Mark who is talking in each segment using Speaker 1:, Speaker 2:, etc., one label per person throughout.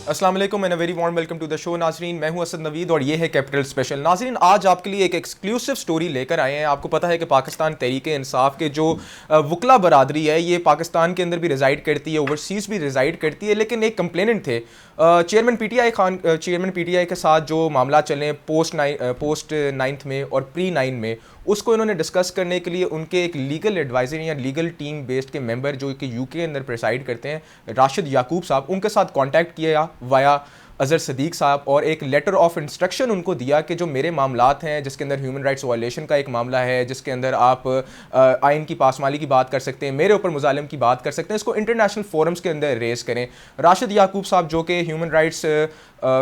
Speaker 1: السلام علیکم and very warm welcome to the show. ناظرین میں ہوں اسد نوید اور یہ ہے کیپٹل اسپیشل. ناظرین آج آپ کے لیے ایک ایکسکلوسیو سٹوری لے کر آئے ہیں. آپ کو پتہ ہے کہ پاکستان تحریک انصاف کے جو وکلا برادری ہے یہ پاکستان کے اندر بھی ریزائڈ کرتی ہے, اوورسیز بھی ریزائڈ کرتی ہے, لیکن ایک کمپلیننٹ تھے چیئرمین پی ٹی آئی کے ساتھ جو معاملات چلے پوسٹ 9th میں اور پری 9 میں, اس کو انہوں نے ڈسکس کرنے کے لیے ان کے ایک لیگل ایڈوائزر یا لیگل ٹیم بیسڈ کے ممبر جو کہ یو کے اندر پریسائڈ کرتے ہیں راشد یعقوب صاحب, ان کے ساتھ کانٹیکٹ کیا ویا اظہر صدیق صاحب, اور ایک لیٹر آف انسٹرکشن ان کو دیا کہ جو میرے معاملات ہیں جس کے اندر ہیومن رائٹس وائلیشن کا ایک معاملہ ہے, جس کے اندر آپ آئین کی پاسمالی کی بات کر سکتے ہیں, میرے اوپر مظالم کی بات کر سکتے ہیں, اس کو انٹرنیشنل فورمز کے اندر ریز کریں. راشد یعقوب صاحب جو کہ human rights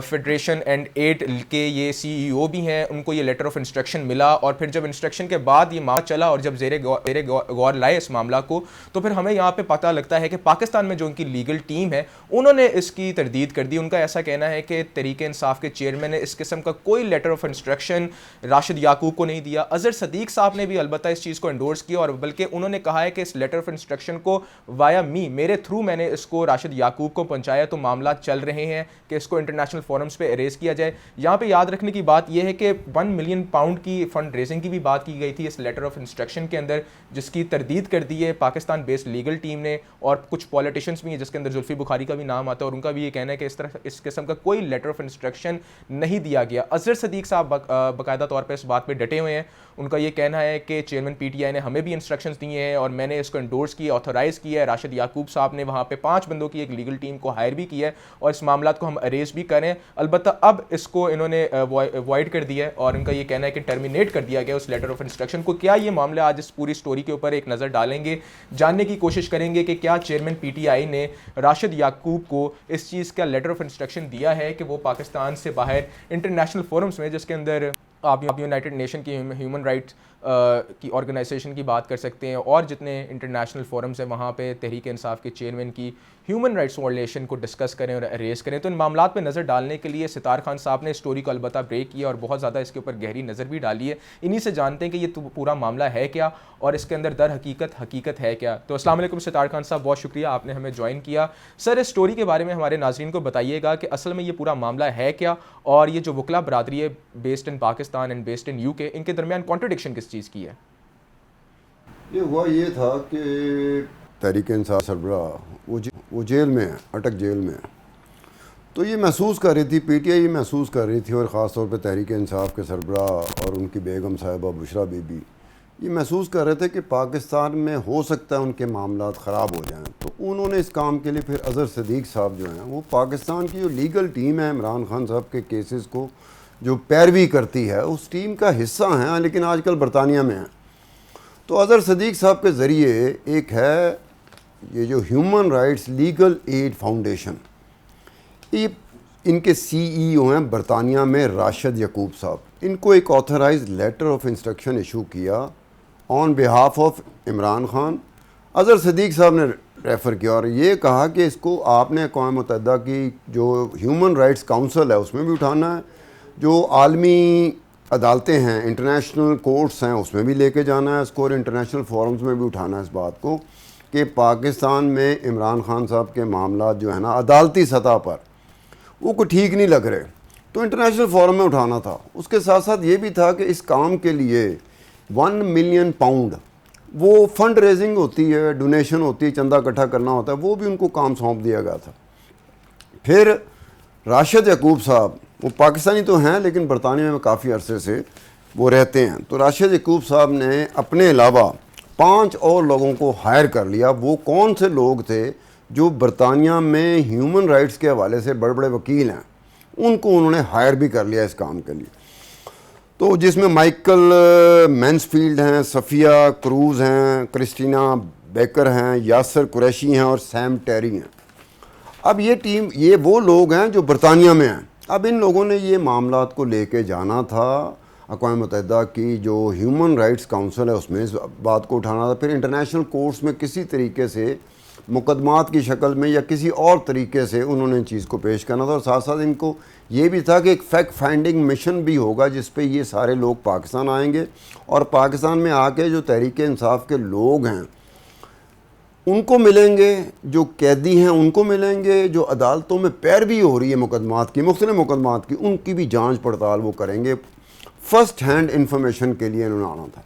Speaker 1: federation and aid کے یہ CEO بھی ہیں, ان کو یہ لیٹر آف انسٹرکشن ملا, اور پھر جب انسٹرکشن کے بعد یہ معاملہ چلا اور جب زیر غور لائے اس معاملہ کو, تو پھر ہمیں یہاں پہ پتہ لگتا ہے کہ پاکستان میں جو ان کی لیگل ٹیم ہے انہوں نے اس کی تردید کر دی. ان کا ایسا کہنا ہے کہ تحریک انصاف کے چیئرمین نے اس قسم کا کوئی لیٹر آف انسٹرکشن راشد یعقوب کو نہیں دیا. اظہر صدیق صاحب نے بھی البتہ اس چیز کو انڈورس کیا, اور بلکہ انہوں نے کہا ہے کہ اس لیٹر آف انسٹرکشن کو وایا میرے تھرو میں نے اس کو راشد یعقوب کو پہنچایا, تو معاملات چل رہے ہیں کہ اس کو انٹرنیشنل فورمز پہ اریز کیا جائے. یہاں پہ یاد رکھنے کی بات یہ ہے کہ 1 ملین پاؤنڈ کی فنڈ ریزنگ کی بھی بات کی گئی تھی اس لیٹر آف انسٹرکشن کے اندر, جس کی تردید کر دی ہے پاکستان بیسڈ لیگل ٹیم نے, اور کچھ پولیٹیشنز بھی ہیں جس کے اندر زلفی بخاری کا بھی نام آتا ہے, اور ان کا بھی یہ کہنا ہے کہ اس قسم کا کوئی لیٹر آف انسٹرکشن نہیں دیا گیا. اظہر صدیق صاحب باقاعدہ طور پہ اس بات پہ ڈٹے ہوئے ہیں. ان کا یہ کہنا ہے کہ چیئرمین PTI نے ہمیں بھی انسٹرکشنز دیے ہیں اور میں نے اس کو انڈورس کیا, آتھورائز کیا ہے. راشد یعقوب صاحب نے وہاں پہ 5 بندوں کی ایک لیگل ٹیم کو ہائر بھی کیا ہے, اور اس معاملات کو ہم اریز بھی کریں. البتہ اب اس کو انہوں نے وائڈ کر دیا ہے, اور ان کا یہ کہنا ہے کہ ٹرمینیٹ کر دیا گیا اس لیٹر آف انسٹرکشن کو. کیا یہ معاملہ آج اس پوری سٹوری کے اوپر ایک نظر ڈالیں گے, جاننے کی کوشش کریں گے کہ کیا چیئرمین PTI نے راشد یعقوب کو اس چیز کا لیٹر آف انسٹرکشن دیا ہے کہ وہ پاکستان سے باہر انٹرنیشنل فورمز میں, جس کے اندر آپ یونائٹڈ نیشن کی ہیومن رائٹس کی آرگنائزیشن کی بات کر سکتے ہیں, اور جتنے انٹرنیشنل فورمز ہیں وہاں پہ تحریک انصاف کے چیئرمین کی ہیومن رائٹس وائلیشن کو ڈسکس کریں اور اریز کریں. تو ان معاملات پہ نظر ڈالنے کے لیے ستار خان صاحب نے اس سٹوری کو البتہ بریک کیا اور بہت زیادہ اس کے اوپر گہری نظر بھی ڈالی ہے. انہی سے جانتے ہیں کہ یہ پورا معاملہ ہے کیا اور اس کے اندر در حقیقت ہے کیا. تو السلام علیکم ستار خان صاحب, بہت شکریہ آپ نے ہمیں جوائن کیا. سر اس سٹوری کے بارے میں ہمارے ناظرین کو بتائیے گا کہ اصل میں یہ پورا معاملہ ہے کیا, اور یہ جو وکلا برادری ہے based in Pakistan and based in UK, ان کے درمیان کانٹرڈکشن کس چیز کی ہے؟
Speaker 2: یہ ہوا یہ تھا کہ تحریک انصاف سربراہ وہ جیل میں ہے, اٹک جیل میں ہے. تو یہ محسوس کر رہی تھی PTI, یہ محسوس کر رہی تھی, اور خاص طور پہ تحریک انصاف کے سربراہ اور ان کی بیگم صاحبہ بشرا بی بی یہ محسوس کر رہے تھے کہ پاکستان میں ہو سکتا ہے ان کے معاملات خراب ہو جائیں. تو انہوں نے اس کام کے لیے پھر اظہر صدیق صاحب جو ہیں, وہ پاکستان کی جو لیگل ٹیم ہے عمران خان صاحب کے کیسز کو جو پیروی کرتی ہے اس ٹیم کا حصہ ہیں, لیکن آج کل برطانیہ میں ہیں. تو اظہر صدیق صاحب کے ذریعے ایک ہے یہ جو human rights legal aid foundation, یہ ان کے CEO ہیں برطانیہ میں راشد یعقوب صاحب. ان کو ایک authorize letter of instruction issue کیا on behalf of Imran Khan. Azhar Siddique صاحب نے ریفر کیا اور یہ کہا کہ اس کو آپ نے اقوام متحدہ کی جو ہیومن رائٹس کاؤنسل ہے اس میں بھی اٹھانا ہے, جو عالمی عدالتیں ہیں انٹرنیشنل کورٹس ہیں اس میں بھی لے کے جانا ہے اس کو, اور انٹرنیشنل فورمز میں بھی اٹھانا ہے اس بات کو کہ پاکستان میں عمران خان صاحب کے معاملات جو ہیں نا عدالتی سطح پر وہ کوئی ٹھیک نہیں لگ رہے, تو انٹرنیشنل فورم میں اٹھانا تھا. اس کے ساتھ ساتھ یہ بھی تھا کہ اس کام کے لیے 1 ملین پاؤنڈ وہ فنڈ ریزنگ ہوتی ہے, ڈونیشن ہوتی ہے, چندہ اکٹھا کرنا ہوتا ہے, وہ بھی ان کو کام سونپ دیا گیا تھا. پھر راشد یعقوب صاحب وہ پاکستانی تو ہیں لیکن برطانیہ میں کافی عرصے سے وہ رہتے ہیں, تو راشد یعقوب صاحب نے اپنے علاوہ 5 اور لوگوں کو ہائر کر لیا. وہ کون سے لوگ تھے؟ جو برطانیہ میں ہیومن رائٹس کے حوالے سے بڑے بڑے وکیل ہیں, ان کو انہوں نے ہائر بھی کر لیا اس کام کے لیے. تو جس میں مائیکل مینسفیلڈ ہیں, صفیہ کروز ہیں, کرسٹینا بیکر ہیں, یاسر قریشی ہیں اور سیم ٹیری ہیں. اب یہ ٹیم یہ وہ لوگ ہیں جو برطانیہ میں ہیں. اب ان لوگوں نے یہ معاملات کو لے کے جانا تھا اقوام متحدہ کی جو ہیومن رائٹس کاؤنسل ہے اس میں اس بات کو اٹھانا تھا, پھر انٹرنیشنل کورٹس میں کسی طریقے سے مقدمات کی شکل میں یا کسی اور طریقے سے انہوں نے ان چیز کو پیش کرنا تھا. اور ساتھ ساتھ ان کو یہ بھی تھا کہ ایک فیکٹ فائنڈنگ مشن بھی ہوگا جس پہ یہ سارے لوگ پاکستان آئیں گے, اور پاکستان میں آ کے جو تحریک انصاف کے لوگ ہیں ان کو ملیں گے، جو قیدی ہیں ان کو ملیں گے، جو عدالتوں میں پیروی ہو رہی ہے مقدمات کی، مختلف مقدمات کی، ان کی بھی جانچ پڑتال وہ کریں گے۔ فرسٹ ہینڈ انفارمیشن کے لیے انہوں نے آنا تھا۔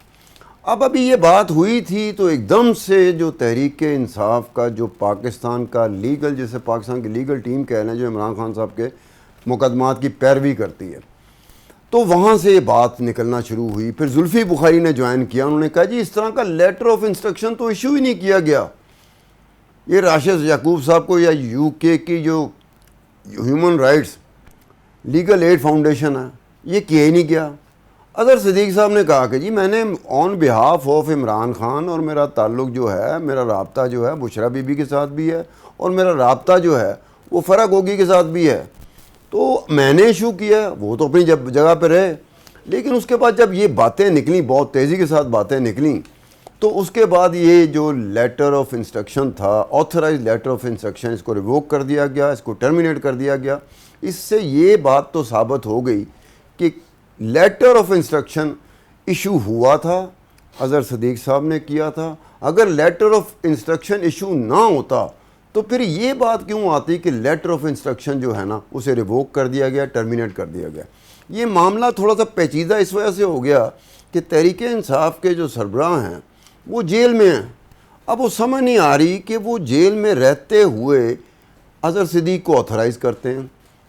Speaker 2: اب ابھی یہ بات ہوئی تھی تو ایک دم سے جو تحریک انصاف کا جو پاکستان کا لیگل، جیسے پاکستان کی لیگل ٹیم کہہ رہے ہیں جو عمران خان صاحب کے مقدمات کی پیروی کرتی ہے، تو وہاں سے یہ بات نکلنا شروع ہوئی۔ پھر زلفی بخاری نے جوائن کیا، انہوں نے کہا جی اس طرح کا لیٹر آف انسٹرکشن تو ایشو ہی نہیں کیا گیا، یہ راشد یعقوب صاحب کو یا یو کے کی جو human rights legal aid foundation ہے یہ کیا ہی نہیں گیا۔ اظہر صدیق صاحب نے کہا کہ جی میں نے آن بہاف آف عمران خان، اور میرا تعلق جو ہے، میرا رابطہ جو ہے بشرا بی بی کے ساتھ بھی ہے، اور میرا رابطہ جو ہے وہ فرح گوگی کے ساتھ بھی ہے، تو میں نے ایشو کیا، وہ تو اپنی جگہ پہ رہے۔ لیکن اس کے بعد جب یہ باتیں نکلیں، بہت تیزی کے ساتھ باتیں نکلیں، تو اس کے بعد یہ جو لیٹر آف انسٹرکشن تھا، آتھرائز لیٹر آف انسٹرکشن، اس کو ریووک کر دیا گیا، اس کو ٹرمینیٹ کر دیا گیا۔ اس سے یہ بات تو ثابت ہو گئی کہ لیٹر آف انسٹرکشن ایشو ہوا تھا، اظہر صدیق صاحب نے کیا تھا۔ اگر لیٹر آف انسٹرکشن ایشو نہ ہوتا تو پھر یہ بات کیوں آتی کہ لیٹر آف انسٹرکشن جو ہے نا اسے ریووک کر دیا گیا، ٹرمینیٹ کر دیا گیا۔ یہ معاملہ تھوڑا سا پیچیدہ اس وجہ سے ہو گیا کہ تحریک انصاف کے جو سربراہ ہیں وہ جیل میں ہیں۔ اب وہ سمجھ نہیں آ رہی کہ وہ جیل میں رہتے ہوئے اظہر صدیق کو آتھرائز کرتے ہیں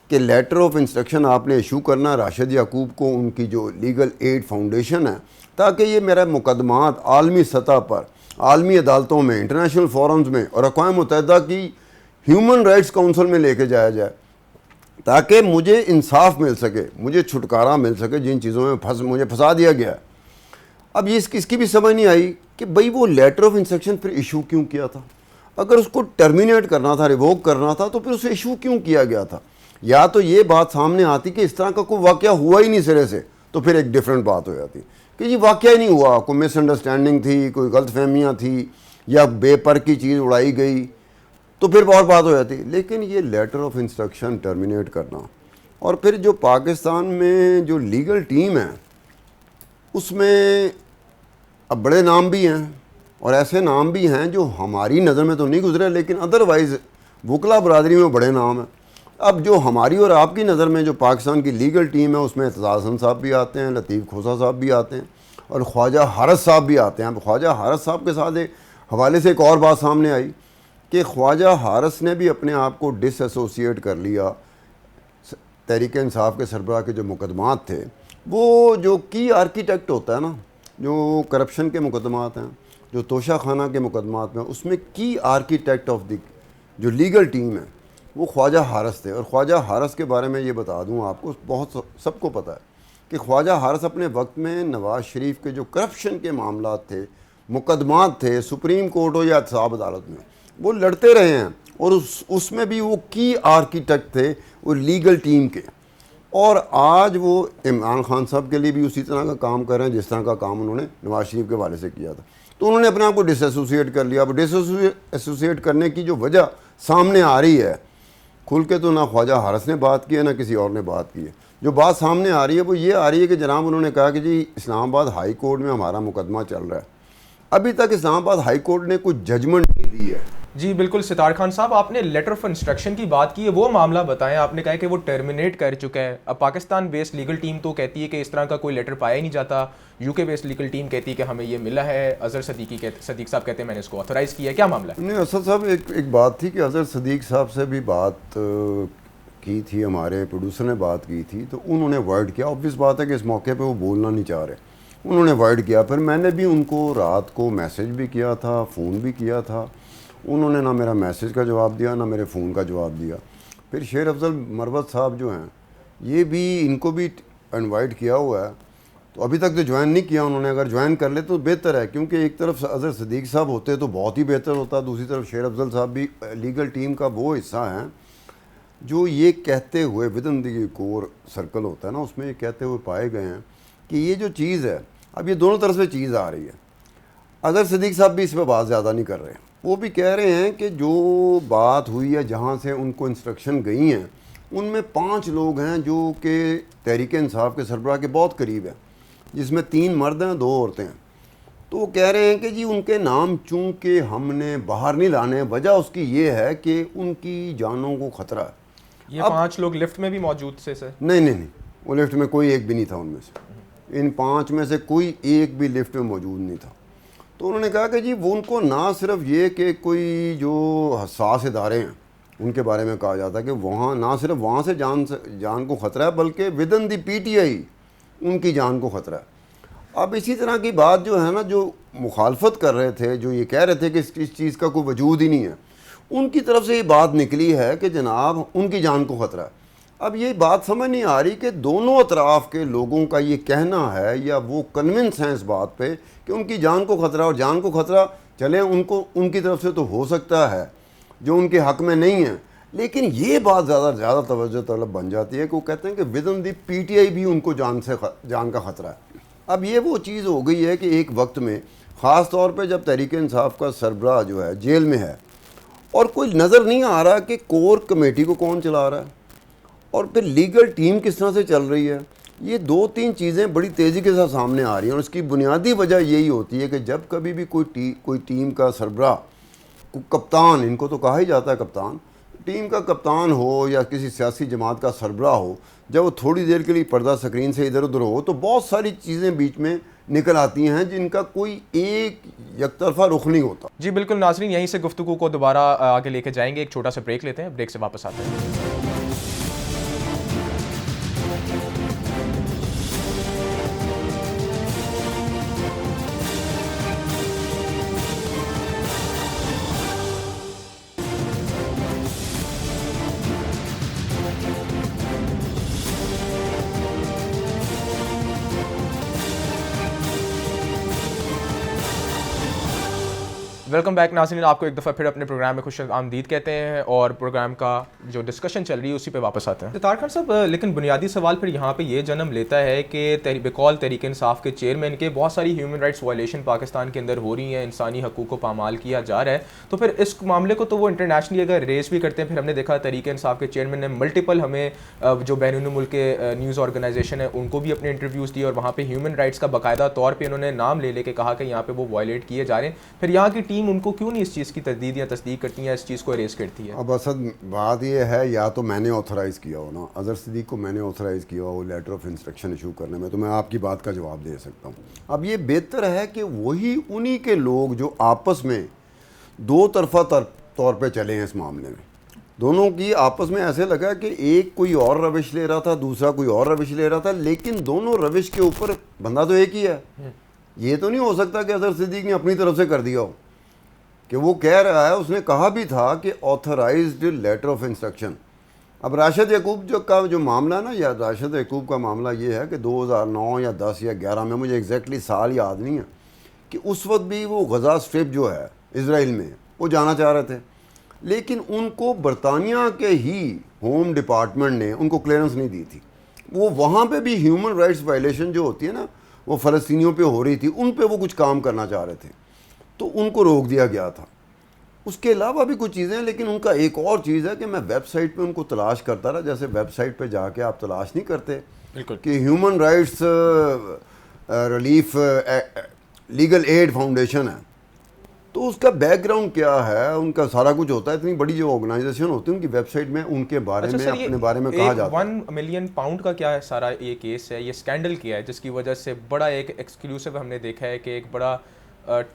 Speaker 2: کہ لیٹر آف انسٹرکشن آپ نے ایشو کرنا راشد یعقوب کو، ان کی جو لیگل ایڈ فاؤنڈیشن ہے، تاکہ یہ میرا مقدمات عالمی سطح پر، عالمی عدالتوں میں، انٹرنیشنل فورمز میں اور اقوام متحدہ کی ہیومن رائٹس کونسل میں لے کے جایا جائے، تاکہ مجھے انصاف مل سکے، مجھے چھٹکارا مل سکے جن چیزوں میں مجھے پھنسا دیا گیا ہے۔ اب یہ اس کی بھی سمجھ نہیں آئی کہ بھئی وہ لیٹر آف انسٹرکشن پھر ایشو کیوں کیا تھا؟ اگر اس کو ٹرمینیٹ کرنا تھا، ریووک کرنا تھا، تو پھر اسے ایشو کیوں کیا گیا تھا؟ یا تو یہ بات سامنے آتی کہ اس طرح کا کوئی واقعہ ہوا ہی نہیں سرے سے، تو پھر ایک ڈیفرنٹ بات ہو جاتی کہ یہ واقعہ ہی نہیں ہوا، کوئی مس انڈرسٹینڈنگ تھی، کوئی غلط فہمیاں تھی، یا بے پر کی چیز اڑائی گئی، تو پھر بہت بات ہو جاتی۔ لیکن یہ لیٹر آف انسٹرکشن ٹرمینیٹ کرنا، اور پھر جو پاکستان میں جو لیگل ٹیم ہے اس میں اب بڑے نام بھی ہیں، اور ایسے نام بھی ہیں جو ہماری نظر میں تو نہیں گزرے، لیکن ادروائز وکلا برادری میں بڑے نام ہیں۔ اب جو ہماری اور آپ کی نظر میں جو پاکستان کی لیگل ٹیم ہے اس میں اعتزاز حسن صاحب بھی آتے ہیں، لطیف کھوسا صاحب بھی آتے ہیں، اور خواجہ حارث صاحب بھی آتے ہیں۔ اب خواجہ حارث صاحب کے ساتھ حوالے سے ایک اور بات سامنے آئی کہ خواجہ حارث نے بھی اپنے آپ کو ڈس ایسوسیٹ کر لیا تحریک انصاف کے سربراہ کے جو مقدمات تھے، وہ جو کی آرکیٹیکٹ ہوتا ہے نا، جو کرپشن کے مقدمات ہیں، جو توشہ خانہ کے مقدمات ہیں، اس میں کی آرکیٹیکٹ آف دی جو لیگل ٹیم ہے وہ خواجہ حارث تھے۔ اور خواجہ حارث کے بارے میں یہ بتا دوں آپ کو، بہت سب کو پتہ ہے کہ خواجہ حارث اپنے وقت میں نواز شریف کے جو کرپشن کے معاملات تھے، مقدمات تھے، سپریم کورٹ ہو یا احتساب عدالت میں، وہ لڑتے رہے ہیں، اور اس میں بھی وہ کی آرکیٹیکٹ تھے وہ لیگل ٹیم کے۔ اور آج وہ عمران خان صاحب کے لیے بھی اسی طرح کا کام کر رہے ہیں جس طرح کا کام انہوں نے نواز شریف کے حوالے سے کیا تھا۔ تو انہوں نے اپنے آپ کو ڈس ایسوسیٹ کر لیا۔ اب ڈس ایسوسیٹ کرنے کی جو وجہ سامنے آ رہی ہے، کھل کے تو نہ خواجہ حارث نے بات کی ہے نہ کسی اور نے بات کی ہے، جو بات سامنے آ رہی ہے وہ یہ آ رہی ہے کہ جناب انہوں نے کہا کہ جی اسلام آباد ہائی کورٹ میں ہمارا مقدمہ چل رہا ہے۔ ابھی تک اسلام آباد ہائی کورٹ نے کوئی ججمنٹ نہیں دی ہے۔
Speaker 1: جی بالکل ستار خان صاحب، آپ نے لیٹر آف انسٹرکشن کی بات کی ہے، وہ معاملہ بتائیں۔ آپ نے کہا کہ وہ ٹرمینیٹ کر چکا ہے۔ اب پاکستان بیسڈ لیگل ٹیم تو کہتی ہے کہ اس طرح کا کوئی لیٹر پایا ہی نہیں جاتا، یو کے بیسڈ لیگل ٹیم کہتی ہے کہ ہمیں یہ ملا ہے، اظہر صدیق صاحب کہتے ہیں میں نے اس کو آتھرائز کیا ہے، کیا معاملہ ہے؟
Speaker 2: نہیں، اسد صاحب ایک بات تھی کہ اظہر صدیق صاحب سے بھی بات کی تھی، ہمارے پروڈیوسر نے بات کی تھی، تو انہوں نے ورڈ کیا، obvious بات ہے کہ اس موقع پہ وہ بولنا نہیں چاہ رہے، انہوں نے ورڈ کیا۔ پھر میں نے بھی ان کو رات کو میسج بھی کیا تھا، فون بھی کیا تھا، انہوں نے نہ میرا میسج کا جواب دیا نہ میرے فون کا جواب دیا۔ پھر شیر افضل مروت صاحب جو ہیں، یہ بھی ان کو بھی انوائٹ کیا ہوا ہے، تو ابھی تک تو جوائن نہیں کیا انہوں نے۔ اگر جوائن کر لے تو بہتر ہے، کیونکہ ایک طرف اظہر صدیق صاحب ہوتے تو بہت ہی بہتر ہوتا، دوسری طرف شیر افضل صاحب بھی لیگل ٹیم کا وہ حصہ ہیں جو یہ کہتے ہوئے ودن دی کور سرکل ہوتا ہے نا، اس میں یہ کہتے ہوئے پائے گئے ہیں کہ یہ جو چیز ہے، اب یہ دونوں طرف سے چیز آ رہی ہے۔ اظہر صدیق صاحب بھی اس پہ بات زیادہ نہیں کر رہے ہیں، وہ بھی کہہ رہے ہیں کہ جو بات ہوئی ہے، جہاں سے ان کو انسٹرکشن گئی ہیں، ان میں 5 لوگ ہیں جو کہ تحریک انصاف کے سربراہ کے بہت قریب ہیں، جس میں 3 مرد ہیں 2 عورتیں ہیں، تو وہ کہہ رہے ہیں کہ جی ان کے نام چونکہ ہم نے باہر نہیں لانے، وجہ اس کی یہ ہے کہ ان کی جانوں کو خطرہ ہے۔
Speaker 1: یہ 5 لوگ لفٹ میں بھی موجود تھے سر؟
Speaker 2: نہیں، وہ لفٹ میں کوئی ایک بھی نہیں تھا ان میں سے، ان 5 میں سے کوئی ایک بھی لفٹ میں موجود نہیں تھا۔ تو انہوں نے کہا کہ جی وہ ان کو نہ صرف یہ کہ کوئی جو حساس ادارے ہیں ان کے بارے میں کہا جاتا ہے کہ وہاں نہ صرف وہاں سے جان کو خطرہ ہے، بلکہ ودن دی پی ٹی آئی ان کی جان کو خطرہ ہے۔ اب اسی طرح کی بات جو ہے نا، جو مخالفت کر رہے تھے، جو یہ کہہ رہے تھے کہ اس چیز کا کوئی وجود ہی نہیں ہے، ان کی طرف سے یہ بات نکلی ہے کہ جناب ان کی جان کو خطرہ ہے۔ اب یہ بات سمجھ نہیں آ رہی کہ دونوں اطراف کے لوگوں کا یہ کہنا ہے یا وہ کنونس ہیں اس بات پہ کہ ان کی جان کو خطرہ، اور جان کو خطرہ چلیں ان کی طرف سے تو ہو سکتا ہے جو ان کے حق میں نہیں ہے، لیکن یہ بات زیادہ توجہ طلب بن جاتی ہے کہ وہ کہتے ہیں کہ ودن دی پی ٹی آئی بھی ان کو جان کا خطرہ ہے۔ اب یہ وہ چیز ہو گئی ہے کہ ایک وقت میں خاص طور پہ جب تحریک انصاف کا سربراہ جو ہے جیل میں ہے اور کوئی نظر نہیں آ رہا کہ کور کمیٹی کو کون چلا رہا ہے اور پھر لیگل ٹیم کس طرح سے چل رہی ہے، یہ 2-3 چیزیں بڑی تیزی کے ساتھ سامنے آ رہی ہیں، اور اس کی بنیادی وجہ یہی ہوتی ہے کہ جب کبھی بھی کوئی ٹیم کا سربراہ، کپتان، ان کو تو کہا ہی جاتا ہے کپتان، ٹیم کا کپتان ہو یا کسی سیاسی جماعت کا سربراہ ہو، جب وہ تھوڑی دیر کے لیے پردہ سکرین سے ادھر ادھر ہو تو بہت ساری چیزیں بیچ میں نکل آتی ہیں جن کا کوئی ایک یک طرفہ رخ نہیں ہوتا۔
Speaker 1: جی بالکل ناظرین، یہیں سے گفتگو کو دوبارہ آگے لے کے جائیں گے، ایک چھوٹا سا بریک لیتے ہیں، بریک سے واپس آتے ہیں۔ ویلکم بیک ناظرین، آپ کو ایک دفعہ پھر اپنے پروگرام میں خوش آمدید کہتے ہیں اور پروگرام کا جو ڈسکشن چل رہی ہے اسی پہ واپس آتے ہیں۔ طاہر خان صاحب، لیکن بنیادی سوال پھر یہاں پہ یہ جنم لیتا ہے کہ بقول تحریک انصاف کے چیئرمین کے بہت ساری ہیومن رائٹس وائلیشن پاکستان کے اندر ہو رہی ہیں، انسانی حقوق کو پامال کیا جا رہا ہے، تو پھر اس معاملے کو تو وہ انٹرنیشنلی اگر ریز بھی کرتے ہیں، پھر ہم نے دیکھا تحریک انصاف کے چیئرمین نے ملٹیپل ہمیں جو بیرون ملک کے نیوز آرگنائزیشن ہیں ان کو بھی اپنے انٹرویوز دیے اور وہاں پہ ہیومن رائٹس کا باقاعدہ طور پہ انہوں نے نام لے کے کہا کہ یہاں پہ وہ وائلیٹ کیے جا رہے ہیں، پھر یہاں کی ٹیم ان کو کیوں نہیں اس چیز کی تردید یا تصدیق کرتی ہے، اس چیز کو اریز کرتی ہے؟
Speaker 2: اب اسد بات یہ ہے، یا تو میں نے آتھرائز کیا ہو نا، اظہر صدیق کو میں نے آتھرائز کیا ہو لیٹر آف انسٹرکشن ایشو کرنے میں، تو میں آپ کی بات کا جواب دے سکتا ہوں۔ اب یہ بہتر ہے کہ وہی انہی کے لوگ جو آپس میں دو طرفہ طور پہ چلے ہیں اس معاملے میں، دونوں کی آپس میں ایسے لگا کہ ایک کوئی اور روش لے رہا تھا، دوسرا کوئی اور روش لے رہا تھا، لیکن دونوں روش کے اوپر بندہ تو ایک ہی ہے۔ یہ تو نہیں ہو سکتا کہ اظہر صدیق نے اپنی طرف سے کر دیا ہو، کہ وہ کہہ رہا ہے، اس نے کہا بھی تھا کہ آتھرائزڈ لیٹر آف انسٹرکشن۔ اب راشد یعقوب کا جو معاملہ ہے نا، یا راشد یعقوب کا معاملہ یہ ہے کہ 2009 یا 10 یا 11 میں، مجھے ایگزیکٹلی سال یاد نہیں ہے، کہ اس وقت بھی وہ غزہ اسٹرپ جو ہے اسرائیل میں وہ جانا چاہ رہے تھے، لیکن ان کو برطانیہ کے ہی ہوم ڈپارٹمنٹ نے ان کو کلیئرنس نہیں دی تھی۔ وہ وہاں پہ بھی ہیومن رائٹس وائلیشن جو ہوتی ہے نا، وہ فلسطینیوں پہ ہو رہی تھی، ان پہ وہ کچھ کام کرنا چاہ رہے تھے، تو ان کو روک دیا گیا تھا۔ اس کے علاوہ بھی کچھ چیزیں ہیں، لیکن ان کا ایک اور چیز ہے کہ میں ویب سائٹ پہ ان کو تلاش کرتا رہا، جیسے ویب سائٹ پہ جا کے آپ تلاش نہیں کرتے کہ human rights relief legal aid foundation ہے، تو اس کا بیک گراؤنڈ کیا ہے، ان کا سارا کچھ ہوتا ہے۔ اتنی بڑی جو آرگنائزیشن ہوتی ہے ان کی ویب سائٹ میں ان کے بارے میں اپنے بارے میں کہا جاتا ہے۔
Speaker 1: 1 ملین پاؤنڈ کا کیا ہے سارا یہ کیس ہے، یہ اسکینڈل کیا ہے جس کی وجہ سے بڑا ایک ایکسکلوسیو ہم نے دیکھا ہے کہ ایک بڑا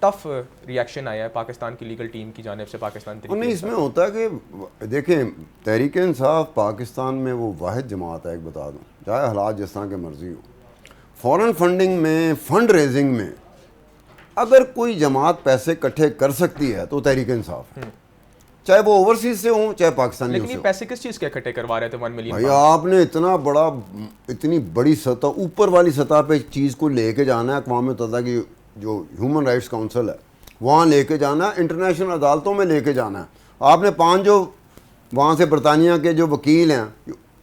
Speaker 1: ٹف ریاکشن آیا ہے پاکستان کی لیگل ٹیم کی جانب سے پاکستان تحریک
Speaker 2: نہیں، اس میں ہوتا ہے کہ دیکھیں، تحریک انصاف پاکستان میں وہ واحد جماعت ہے، ایک بتا دوں، چاہے حالات جس طرح کے مرضی ہو، فورن فنڈنگ میں، فنڈ ریزنگ میں اگر کوئی جماعت پیسے اکٹھے کر سکتی ہے تو تحریک انصاف ہے، چاہے وہ اوورسیز سے ہوں چاہے پاکستانی سے ہوں۔
Speaker 1: لیکن یہ پیسے کس چیز کے اکٹھے کروا رہے تھے 1 ملین؟
Speaker 2: بھائی آپ نے اتنی بڑی سطح، اوپر والی سطح پہ چیز کو لے کے جانا ہے، اقوام متحدہ کی جو ہیومن رائٹس کونسل ہے وہاں لے کے جانا ہے، انٹرنیشنل عدالتوں میں لے کے جانا ہے۔ آپ نے 5 جو وہاں سے برطانیہ کے جو وکیل ہیں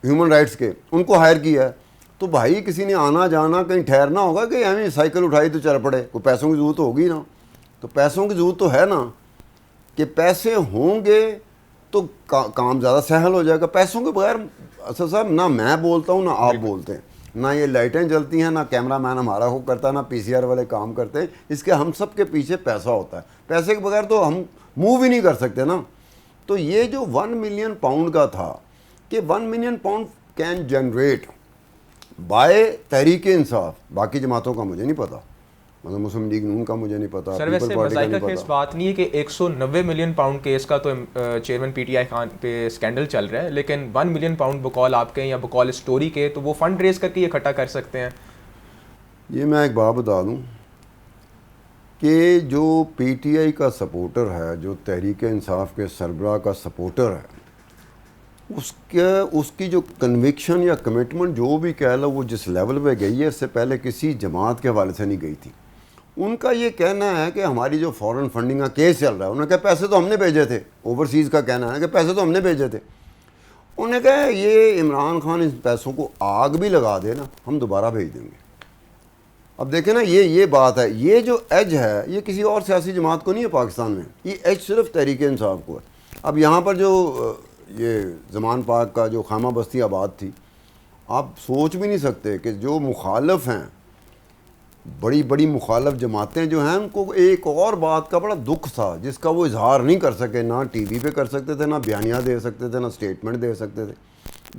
Speaker 2: ہیومن رائٹس کے، ان کو ہائر کیا ہے، تو بھائی کسی نے آنا جانا کہیں ٹھہرنا ہوگا کہ ہمیں سائیکل اٹھائی تو چل پڑے، کوئی پیسوں کی ضرورت ہوگی نا، تو پیسوں کی ضرورت تو ہے نا، کہ پیسے ہوں گے تو کام زیادہ سہل ہو جائے گا۔ پیسوں کے بغیر اسد صاحب نہ میں بولتا ہوں نہ آپ بولتے ہیں، نہ یہ لائٹیں جلتی ہیں، نہ کیمرہ مین ہمارا وہ کرتا، نہ پی سی آر والے کام کرتے. اس کے ہم سب کے پیچھے پیسہ ہوتا ہے، پیسے کے بغیر تو ہم موو ہی نہیں کر سکتے نا. تو یہ جو 1 ملین پاؤنڈ کا تھا کہ 1 million pound can generate by Tehreek Insaf, باقی جماعتوں کا مجھے نہیں پتا، مطلب مسلم لیگ نون کا مجھے نہیں پتا،
Speaker 1: سر ویسے مذائقہ خیز بات نہیں ہے کہ 190 ملین پاؤنڈ کیس کا تو chairman P T I Khan پہ اسکینڈل چل رہا ہے، لیکن 1 ملین پاؤنڈ بقول آپ کے یا بقول اسٹوری کے تو وہ فنڈ ریز کر کے اکٹھا کر سکتے ہیں.
Speaker 2: یہ میں ایک بات بتا دوں کہ جو پی ٹی آئی کا سپورٹر ہے، جو تحریک انصاف کے سربراہ کا سپورٹر ہے، اس کی جو کنوکشن یا کمٹمنٹ جو بھی کہہ لو، وہ جس لیول پہ گئی ہے اس سے پہلے کسی جماعت کے حوالے سے نہیں گئی تھی. ان کا یہ کہنا ہے کہ ہماری جو فورن فنڈنگ کا کیس چل رہا ہے، انہوں نے کہا پیسے تو ہم نے بھیجے تھے، اوورسیز کا کہنا ہے کہ پیسے تو ہم نے بھیجے تھے. انہوں نے کہا یہ عمران خان اس پیسوں کو آگ بھی لگا دے نا، ہم دوبارہ بھیج دیں گے. اب دیکھیں نا، یہ بات ہے، یہ جو ایج ہے یہ کسی اور سیاسی جماعت کو نہیں ہے پاکستان میں، یہ ایج صرف تحریک انصاف کو ہے. اب یہاں پر جو یہ زمان پاک کا جو خیمہ بستی آباد تھی، آپ سوچ بھی نہیں سکتے کہ جو مخالف ہیں، بڑی بڑی مخالف جماعتیں جو ہیں، ان کو ایک اور بات کا بڑا دکھ تھا جس کا وہ اظہار نہیں کر سکے، نہ ٹی وی پہ کر سکتے تھے، نہ بیانیہ دے سکتے تھے، نہ اسٹیٹمنٹ دے سکتے تھے.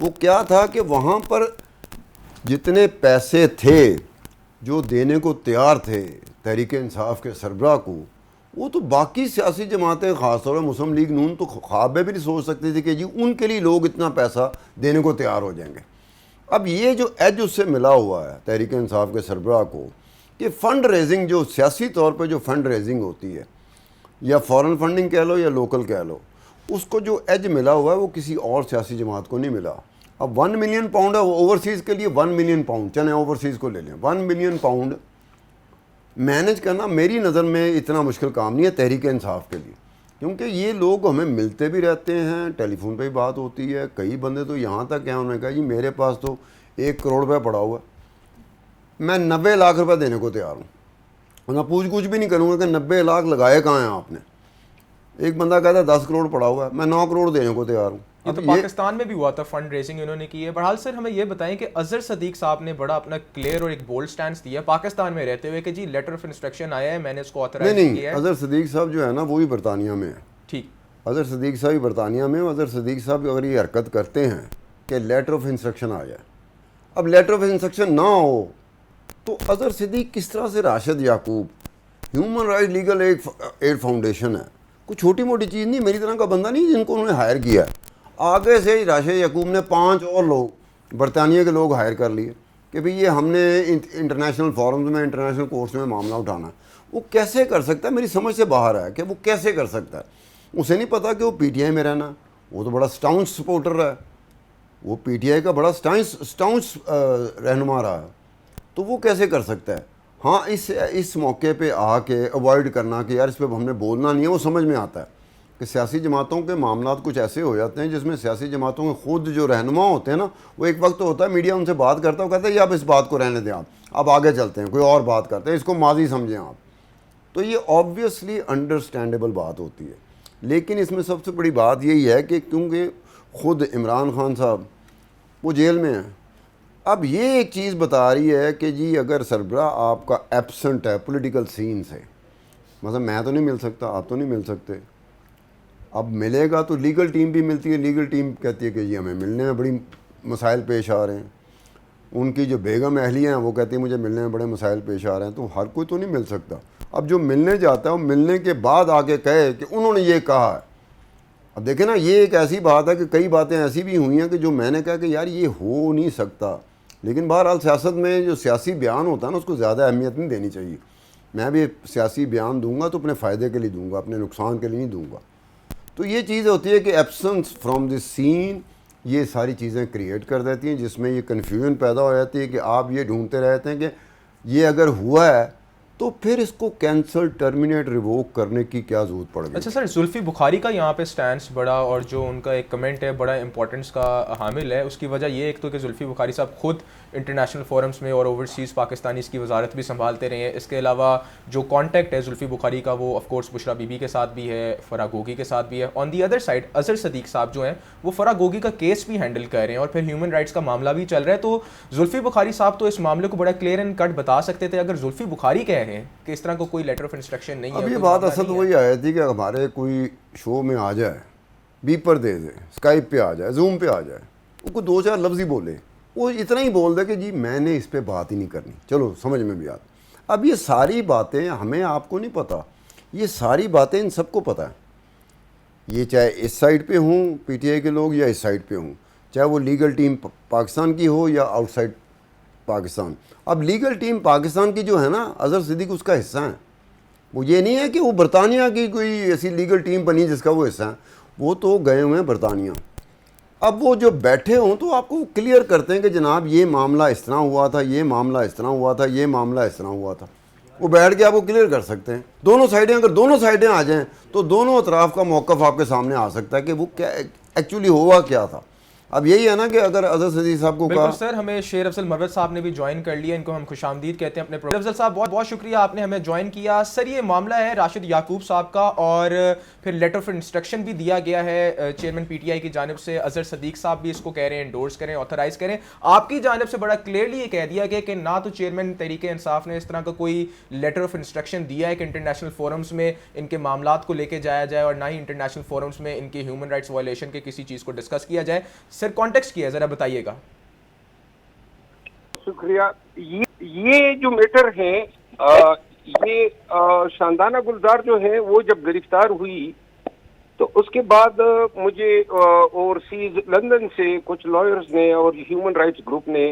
Speaker 2: وہ کیا تھا کہ وہاں پر جتنے پیسے تھے جو دینے کو تیار تھے تحریک انصاف کے سربراہ کو، وہ تو باقی سیاسی جماعتیں، خاص طور پر مسلم لیگ نون، تو خواب میں بھی نہیں سوچ سکتی تھی کہ جی ان کے لیے لوگ اتنا پیسہ دینے کو تیار ہو جائیں گے. اب یہ جو ایج اس سے ملا ہوا ہے تحریک انصاف کے سربراہ کو کہ فنڈ ریزنگ، جو سیاسی طور پہ جو فنڈ ریزنگ ہوتی ہے، یا فورن فنڈنگ کہہ لو یا لوکل کہہ لو، اس کو جو ایج ملا ہوا ہے وہ کسی اور سیاسی جماعت کو نہیں ملا. اب 1 ملین پاؤنڈ ہے اوورسیز کے لیے، 1 ملین پاؤنڈ چلیں اوورسیز کو لے لیں، 1 ملین پاؤنڈ مینج کرنا میری نظر میں اتنا مشکل کام نہیں ہے تحریک انصاف کے لیے، کیونکہ یہ لوگ ہمیں ملتے بھی رہتے ہیں، ٹیلی فون پہ ہی بات ہوتی ہے. کئی بندے تو یہاں تک ہیں، انہوں نے کہا جی میرے پاس تو 1 کروڑ روپے پڑا ہوا ہے، میں 90 لاکھ روپے دینے کو تیار ہوں. میں پوچھ کچھ بھی نہیں کروں گا کہ 90 لاکھ لگائے کہاں ہیں آپ نے. ایک بندہ کہتا ہے 10 کروڑ پڑا ہوا ہے، میں 9 کروڑ دینے کو تیار ہوں.
Speaker 1: یہ تو پاکستان میں بھی ہوا تھا، فنڈ ریزنگ انہوں نے کی ہے. بہرحال سر ہمیں یہ بتائیں کہ اظہر صدیق صاحب نے بڑا اپنا کلیئر اور ایک بولڈ سٹینس دیا پاکستان میں رہتے ہوئے کہ جی لیٹر آف انسٹرکشن آیا ہے، میں نے اس کو آتھرائز کیا ہے.
Speaker 2: اظہر صدیق صاحب جو ہے نا وہی برطانیہ میں ہے.
Speaker 1: ٹھیک،
Speaker 2: اظہر صدیق صاحب ہی برطانیہ میں. اظہر صدیق صاحب اگر یہ حرکت کرتے ہیں کہ لیٹر آف انسٹرکشن آ جائے، اب لیٹر آف انسٹرکشن نہ ہو تو اظہر صدیق کس طرح سے Rashid Yaqoob, human right legal aid foundation ہے، کوئی چھوٹی موٹی چیز نہیں، میری طرح کا بندہ نہیں جن کو انہوں نے ہائر کیا ہے. آگے سے راشد یعقوب نے 5 اور لوگ برطانیہ کے لوگ ہائر کر لیے کہ بھئی یہ ہم نے انٹرنیشنل فورمز میں، انٹرنیشنل کورٹس میں معاملہ اٹھانا ہے. وہ کیسے کر سکتا ہے؟ میری سمجھ سے باہر ہے کہ وہ کیسے کر سکتا ہے. اسے نہیں پتا کہ وہ پی ٹی آئی میں رہنا، وہ تو بڑا سٹاؤنس سپورٹر ہے، وہ پی ٹی آئی کا بڑا سٹاؤنس رہنما رہا ہے، تو وہ کیسے کر سکتا ہے؟ ہاں اس موقع پہ آ کے اوائڈ کرنا کہ یار اس پہ ہم نے بولنا نہیں ہے، وہ سمجھ میں آتا ہے کہ سیاسی جماعتوں کے معاملات کچھ ایسے ہو جاتے ہیں جس میں سیاسی جماعتوں کے خود جو رہنما ہوتے ہیں نا، وہ ایک وقت تو ہوتا ہے میڈیا ان سے بات کرتا ہے، وہ کہتا ہے یہ آپ اس بات کو رہنے دیں، آپ اب آگے چلتے ہیں، کوئی اور بات کرتے ہیں، اس کو ماضی سمجھیں آپ. تو یہ آبویسلی انڈرسٹینڈیبل بات ہوتی ہے. لیکن اس میں سب سے بڑی بات یہی ہے کہ کیونکہ خود عمران خان صاحب وہ جیل میں ہیں، اب یہ ایک چیز بتا رہی ہے کہ جی اگر سربراہ آپ کا ایبسنٹ ہے پولیٹیکل سین سے، مثلا میں تو نہیں مل سکتا، آپ تو نہیں مل سکتے، اب ملے گا تو لیگل ٹیم بھی ملتی ہے، لیگل ٹیم کہتی ہے کہ جی ہمیں ملنے میں بڑی مسائل پیش آ رہے ہیں. ان کی جو بیگم اہلیہ ہیں وہ کہتی ہیں مجھے ملنے میں بڑے مسائل پیش آ رہے ہیں. تو ہر کوئی تو نہیں مل سکتا. اب جو ملنے جاتا ہے وہ ملنے کے بعد آ کے کہے کہ انہوں نے یہ کہا ہے. اب دیکھیں نا، یہ ایک ایسی بات ہے کہ کئی باتیں ایسی بھی ہوئی ہیں کہ جو میں نے کہا کہ یار یہ ہو نہیں سکتا. لیکن بہرحال سیاست میں جو سیاسی بیان ہوتا ہے نا اس کو زیادہ اہمیت نہیں دینی چاہیے. میں بھی سیاسی بیان دوں گا تو اپنے فائدے کے لیے دوں گا، اپنے نقصان کے لیے نہیں دوں گا. تو یہ چیز ہوتی ہے کہ ایبسنس فرام دی سین یہ ساری چیزیں کریٹ کر دیتی ہیں، جس میں یہ کنفیوژن پیدا ہو جاتی ہے کہ آپ یہ ڈھونڈتے رہتے ہیں کہ یہ اگر ہوا ہے تو پھر اس کو کینسل ٹرمینیٹ ریووک کرنے کی کیا ضرورت پڑ گئی؟
Speaker 1: اچھا سر، زلفی بخاری کا یہاں پہ سٹینس بڑا اور جو ان کا ایک کمنٹ ہے بڑا امپورٹنس کا حامل ہے. اس کی وجہ یہ ایک تو کہ زلفی بخاری صاحب خود انٹرنیشنل فورمز میں اور اوورسیز پاکستانیز کی وزارت بھی سنبھالتے رہے ہیں. اس کے علاوہ جو کانٹیکٹ ہے زلفی بخاری کا وہ of course Bushra be be کے ساتھ بھی ہے, فرح گوگی کے ساتھ بھی ہے. آن the other side Azhar Siddique صاحب جو ہیں وہ فرح گوگی کا کیس بھی ہینڈل کر رہے ہیں اور پھر ہیومن رائٹس کا معاملہ بھی چل رہا ہے. تو زلفی بخاری صاحب تو اس معاملے کو بڑا کلیئر اینڈ کٹ بتا سکتے تھے. اگر زلفی بخاری کہہ رہے ہیں کہ اس طرح کو کوئی لیٹر آف انسٹرکشن نہیں ہے.
Speaker 2: اب یہ بات اصل وہی آئی تھی کہ ہمارے کوئی شو میں آ جائے, بیپ پر دے دے, اسکائپ پہ آ جائے, زوم پہ آ جائے, وہ کو دو چار لفظ ہی بولے, وہ اتنا ہی بول دے کہ جی میں نے اس پہ بات ہی نہیں کرنی, چلو سمجھ میں بھی آتا. اب یہ ساری باتیں ہمیں آپ کو نہیں پتہ, یہ ساری باتیں ان سب کو پتہ ہے. یہ چاہے اس سائڈ پہ ہوں پی ٹی آئی کے لوگ یا اس سائڈ پہ ہوں, چاہے وہ لیگل ٹیم پاکستان کی ہو یا آؤٹ سائڈ پاکستان. اب لیگل ٹیم پاکستان کی جو ہے نا, اظہر صدیق اس کا حصہ ہیں. وہ یہ نہیں ہے کہ وہ برطانیہ کی کوئی ایسی لیگل ٹیم بنی جس کا وہ حصہ ہے, وہ تو گئے ہوئے ہیں برطانیہ. اب وہ جو بیٹھے ہوں تو آپ کو کلیئر کرتے ہیں کہ جناب یہ معاملہ اس طرح ہوا تھا, یہ معاملہ اس طرح ہوا تھا, یہ معاملہ اس طرح ہوا تھا. وہ بیٹھ کے آپ کو کلیئر کر سکتے ہیں. دونوں سائڈیں, اگر دونوں سائڈیں آ جائیں تو دونوں اطراف کا موقف آپ کے سامنے آ سکتا ہے کہ وہ کیا ایکچولی ہوا کیا تھا. اب یہی ہے نا کہ اگر اظہر صدیق صاحب کو
Speaker 1: بالکل سر, ہمیں شیر افضل مروت صاحب نے بھی جوائن کر لیا, ان کو ہم خوش آمدید کہتے ہیں اپنے پروگرام. افضل صاحب بہت بہت شکریہ, آپ نے ہمیں جوائن کیا. سر یہ معاملہ ہے راشد یعقوب صاحب کا, اور پھر لیٹر آف انسٹرکشن بھی دیا گیا ہے چیئرمین پی ٹی آئی کی جانب سے. اظہر صدیق صاحب بھی اس کو کہہ رہے ہیں انڈورس کریں, آتھرائز کریں. آپ کی جانب سے بڑا کلیئرلی یہ کہہ دیا گیا کہ نہ تو چیئرمین تحریک انصاف نے اس طرح کا کوئی لیٹر آف انسٹرکشن دیا ہے کہ انٹرنیشنل فورمز میں ان کے معاملات کو لے کے جایا جائے, اور نہ ہی انٹرنیشنل فورمز میں ان کی ہیومن رائٹس وائلیشن کے کسی چیز کو ڈسکس کیا جائے. سر کانٹیکسٹ کیا ہے, ذرا بتائیے گا.
Speaker 3: شکریہ. یہ جو میٹر ہے, یہ شاندانہ گلزار جو ہے وہ جب گرفتار ہوئی تو اس کے بعد مجھے اوورسیز لندن سے کچھ لائرز نے اور ہیومن رائٹس گروپ نے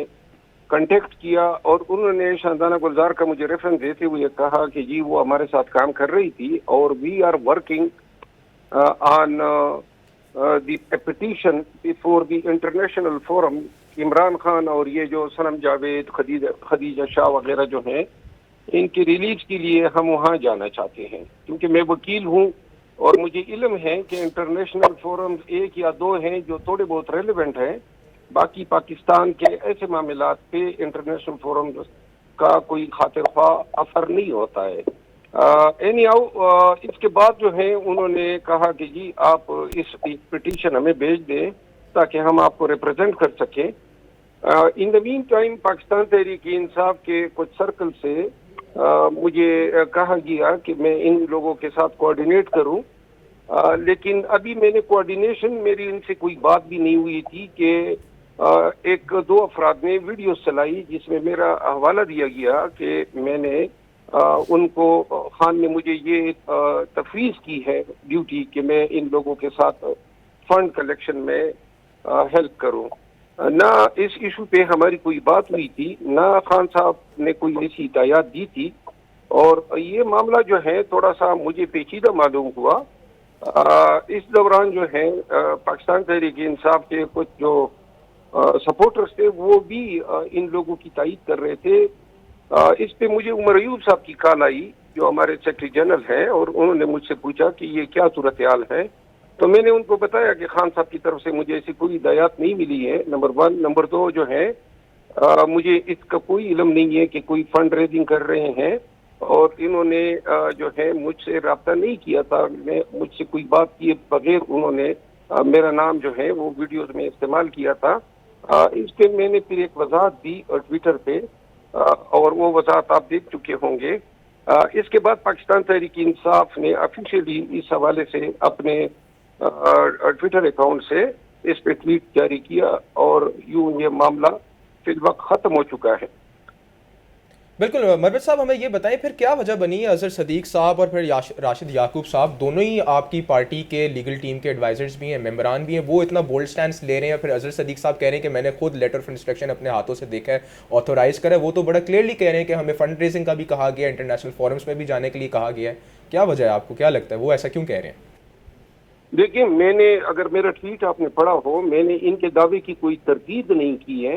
Speaker 3: کنٹیکٹ کیا, اور انہوں نے شاندانہ گلزار کا مجھے ریفرنس دیتے ہوئے کہا کہ جی وہ ہمارے ساتھ کام کر رہی تھی, اور we are working on the petition before the international forum. Imran Khan اور یہ جو صنم جاوید, خدیجہ شاہ وغیرہ جو ہیں, ان کی ریلیز کے لیے ہم وہاں جانا چاہتے ہیں, کیونکہ میں وکیل ہوں اور مجھے علم ہے کہ انٹرنیشنل فورمز ایک یا دو ہیں جو تھوڑے بہت ریلیونٹ ہیں, باقی پاکستان کے ایسے معاملات پہ انٹرنیشنل فورمز کا کوئی خاطر خواہ اثر نہیں ہوتا ہے. اینی ہاؤ اس کے بعد جو ہے انہوں نے کہا کہ جی آپ اس پٹیشن ہمیں بھیج دیں تاکہ ہم آپ کو ریپرزینٹ کر سکیں. ان دا مین ٹائم پاکستان تحریک انصاف کے کچھ سرکل سے مجھے کہا گیا کہ میں ان لوگوں کے ساتھ کوآرڈینیٹ کروں, لیکن ابھی میں نے کوآرڈینیشن, میری ان سے کوئی بات بھی نہیں ہوئی تھی کہ ایک دو افراد نے ویڈیوز چلائی جس میں میرا حوالہ دیا گیا کہ میں نے ان کو, خان نے مجھے یہ تفویض کی ہے ڈیوٹی کہ میں ان لوگوں کے ساتھ فنڈ کلیکشن میں ہیلپ کروں. نہ اس ایشو پہ ہماری کوئی بات ہوئی تھی, نہ خان صاحب نے کوئی ایسی ہدایات دی تھی, اور یہ معاملہ جو ہے تھوڑا سا مجھے پیچیدہ معلوم ہوا. اس دوران جو ہے پاکستان تحریک انصاف کے کچھ جو سپورٹرز تھے وہ بھی ان لوگوں کی تائید کر رہے تھے. اس پہ مجھے عمر ایوب صاحب کی کال آئی جو ہمارے سیکرٹری جنرل ہیں, اور انہوں نے مجھ سے پوچھا کہ یہ کیا صورتحال ہے. تو میں نے ان کو بتایا کہ خان صاحب کی طرف سے مجھے ایسی کوئی ہدایات نہیں ملی ہے, نمبر 1. نمبر 2 جو ہے مجھے اس کا کوئی علم نہیں ہے کہ کوئی فنڈ ریزنگ کر رہے ہیں, اور انہوں نے جو ہے مجھ سے رابطہ نہیں کیا تھا. مجھ سے کوئی بات کیے بغیر انہوں نے میرا نام جو ہے وہ ویڈیوز میں استعمال کیا تھا. اس پہ میں نے پھر ایک وضاحت دی ٹویٹر پہ, اور وہ وضاحت آپ دیکھ چکے ہوں گے. اس کے بعد پاکستان تحریک انصاف نے آفیشیلی اس حوالے سے اپنے ٹویٹر اکاؤنٹ سے اس پہ ٹویٹ جاری کیا, اور یوں یہ معاملہ فی الوقت ختم ہو چکا ہے.
Speaker 1: بالکل مروت صاحب, ہمیں یہ بتائیں پھر کیا وجہ بنی ہے اظہر صدیق صاحب اور پھر راشد یعقوب صاحب, دونوں ہی آپ کی پارٹی کے لیگل ٹیم کے ایڈوائزرز بھی ہیں, ممبران بھی ہیں, وہ اتنا بولڈ سٹینس لے رہے ہیں. پھر اظہر صدیق صاحب کہہ رہے ہیں کہ میں نے خود لیٹر آف انسٹرکشن اپنے ہاتھوں سے دیکھا ہے, آتھورائز کرا ہے. وہ تو بڑا کلیئرلی کہہ رہے ہیں کہ ہمیں فنڈ ریزنگ کا بھی کہا گیا ہے, انٹرنیشنل فورمز میں بھی جانے کے لیے کہا گیا ہے. کیا وجہ ہے, آپ کو کیا لگتا ہے وہ ایسا کیوں کہہ رہے ہیں؟
Speaker 3: دیکھیں, میں نے, اگر میرا ٹویٹ آپ نے پڑھا ہو, میں نے ان کے دعوے کی کوئی تردید نہیں کی ہے.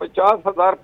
Speaker 3: 50,000